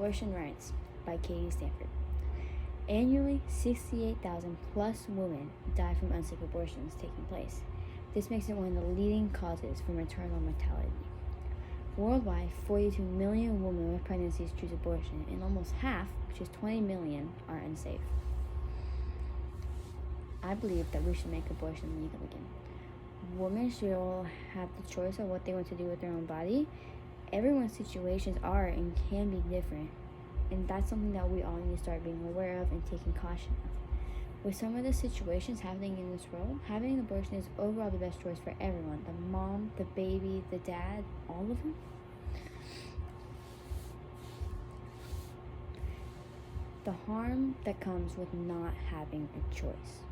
Abortion Rights by Katie Stanford. Annually, 68,000 plus women die from unsafe abortions taking place. This makes it one of the leading causes for maternal mortality. Worldwide, 42 million women with pregnancies choose abortion, and almost half, which is 20 million, are unsafe. I believe that we should make abortion legal again. Women should all have the choice of what they want to do with their own body. Everyone's situations are and can be different, and that's something that we all need to start being aware of and taking caution of. With some of the situations happening in this world, having an abortion is overall the best choice for everyone. The mom, the baby, the dad, all of them. The harm that comes with not having a choice.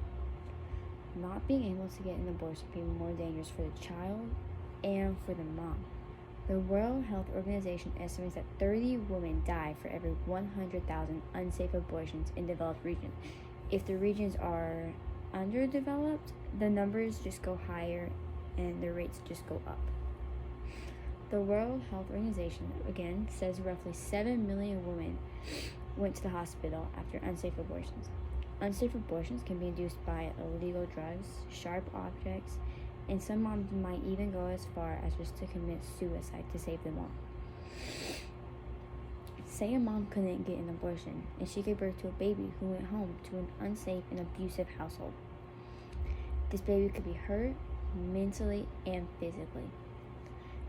Not being able to get an abortion can be more dangerous for the child and for the mom. The World Health Organization estimates that 30 women die for every 100,000 unsafe abortions in developed regions. If the regions are underdeveloped, the numbers just go higher and the rates just go up. The World Health Organization, again, says roughly 7 million women went to the hospital after unsafe abortions. Unsafe abortions can be induced by illegal drugs, sharp objects, and some moms might even go as far as just to commit suicide to save them all. Say a mom couldn't get an abortion, and she gave birth to a baby who went home to an unsafe and abusive household. This baby could be hurt mentally and physically.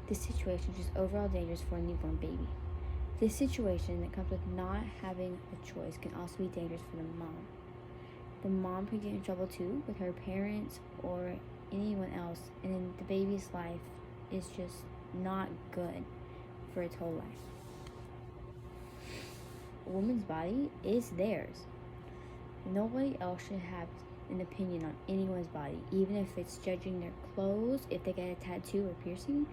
This situation is just overall dangerous for a newborn baby. This situation that comes with not having a choice can also be dangerous for the mom. The mom could get in trouble too with her parents or anyone else, and then the baby's life is just not good for its whole life. A woman's body is theirs. Nobody else should have an opinion on anyone's body, even if it's judging their clothes, if they get a tattoo or piercing.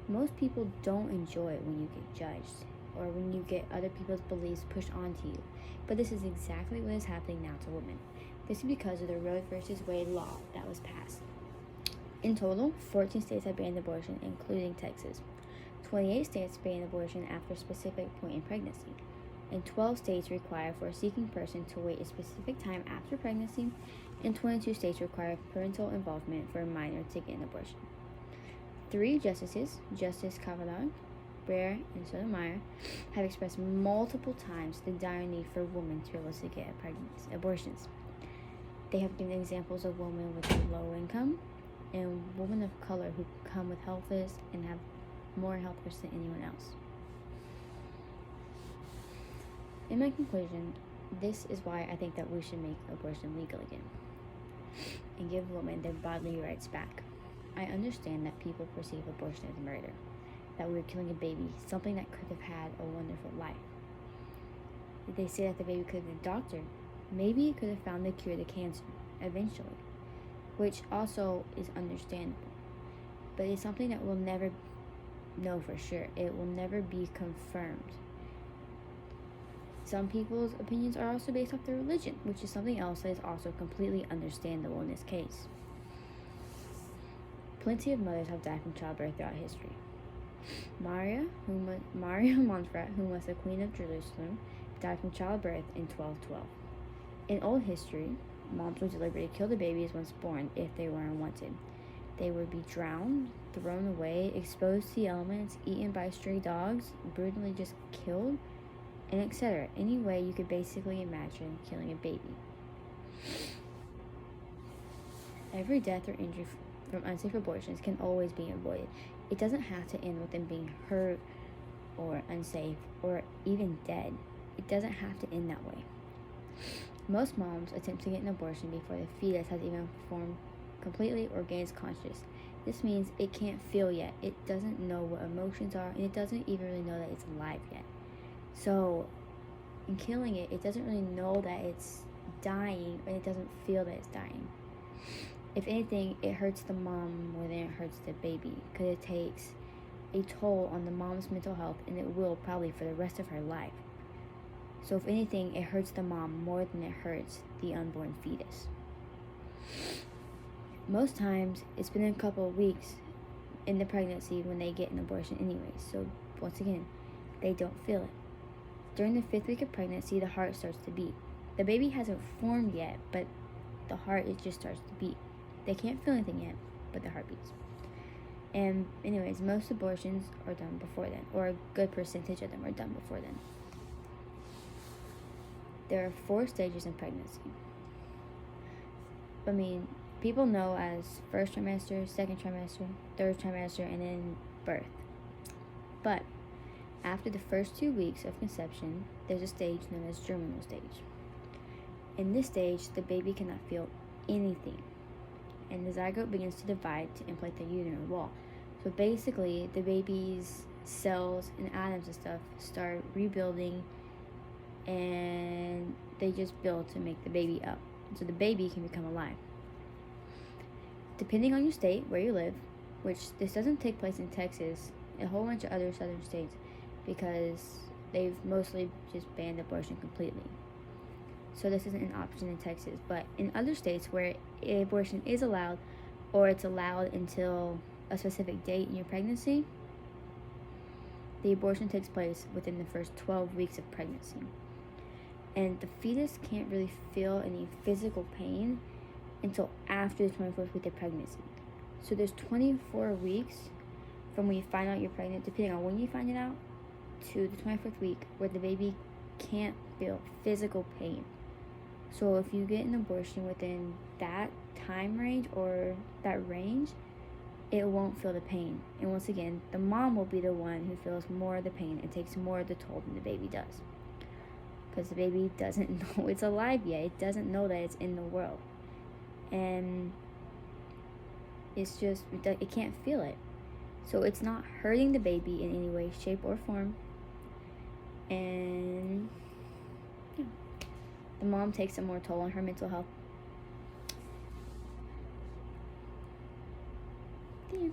Most people don't enjoy it when you get judged or when you get other people's beliefs pushed onto you. But this is exactly what is happening now to women. This is because of the Roe v. Wade law that was passed. In total, 14 states have banned abortion, including Texas. 28 states ban abortion after a specific point in pregnancy. And 12 states require for a seeking person to wait a specific time after pregnancy, and 22 states require parental involvement for a minor to get an abortion. 3 justices, Justice Kavanaugh, Breyer, and Sotomayor, have expressed multiple times the dire need for women to be able to get abortions. They have given examples of women with low income and women of color who come with health risks and have more health risks than anyone else. In my conclusion, this is why I think that we should make abortion legal again and give women their bodily rights back. I understand that people perceive abortion as murder, that we're killing a baby, something that could have had a wonderful life. They say that the baby could have been doctored. Maybe it could have found the cure to cancer eventually, which also is understandable. But it's something that we'll never know for sure. It will never be confirmed. Some people's opinions are also based off their religion, which is something else that is also completely understandable in this case. Plenty of mothers have died from childbirth throughout history. Maria Montfort, who was the Queen of Jerusalem, died from childbirth in 1212. In old history, moms would deliberately kill the babies once born if they were unwanted. They would be drowned, thrown away, exposed to the elements, eaten by stray dogs, brutally just killed, and etc. Any way you could basically imagine killing a baby. Every death or injury from unsafe abortions can always be avoided. It doesn't have to end with them being hurt or unsafe or even dead. It doesn't have to end that way. Most moms attempt to get an abortion before the fetus has even formed completely or gains conscious. This means it can't feel yet. It doesn't know what emotions are, and it doesn't even really know that it's alive yet. So, in killing it, it doesn't really know that it's dying, and it doesn't feel that it's dying. If anything, it hurts the mom more than it hurts the baby, because it takes a toll on the mom's mental health, and it will probably for the rest of her life. So if anything, it hurts the mom more than it hurts the unborn fetus. Most times, it's been a couple of weeks in the pregnancy when they get an abortion anyway. So once again, they don't feel it. during the 5th week of pregnancy, the heart starts to beat. The baby hasn't formed yet, but the heart, it just starts to beat. They can't feel anything yet, but the heart beats. And anyways, most abortions are done before then, or a good percentage of them are done before then. There are 4 stages in pregnancy. I mean, people know as first trimester, second trimester, third trimester, and then birth. But after the first 2 weeks of conception, there's a stage known as germinal stage. In this stage, the baby cannot feel anything, and the zygote begins to divide to inflate the uterine wall. So basically, the baby's cells and atoms and stuff start rebuilding, and they just build to make the baby up, so the baby can become alive. Depending on your state, where you live, which this doesn't take place in Texas, a whole bunch of other southern states, because they've mostly just banned abortion completely. So this isn't an option in Texas, but in other states where abortion is allowed, or it's allowed until a specific date in your pregnancy, the abortion takes place within the first 12 weeks of pregnancy. And the fetus can't really feel any physical pain until after the 24th week of pregnancy. So there's 24 weeks from when you find out you're pregnant, depending on when you find it out, to the 24th week where the baby can't feel physical pain. So if you get an abortion within that time range or that range, it won't feel the pain. And once again, the mom will be the one who feels more of the pain and takes more of the toll than the baby does. Because the baby doesn't know it's alive yet. It doesn't know that it's in the world. And it's just, it can't feel it. So it's not hurting the baby in any way, shape, or form. And yeah, the mom takes a more toll on her mental health. Yeah.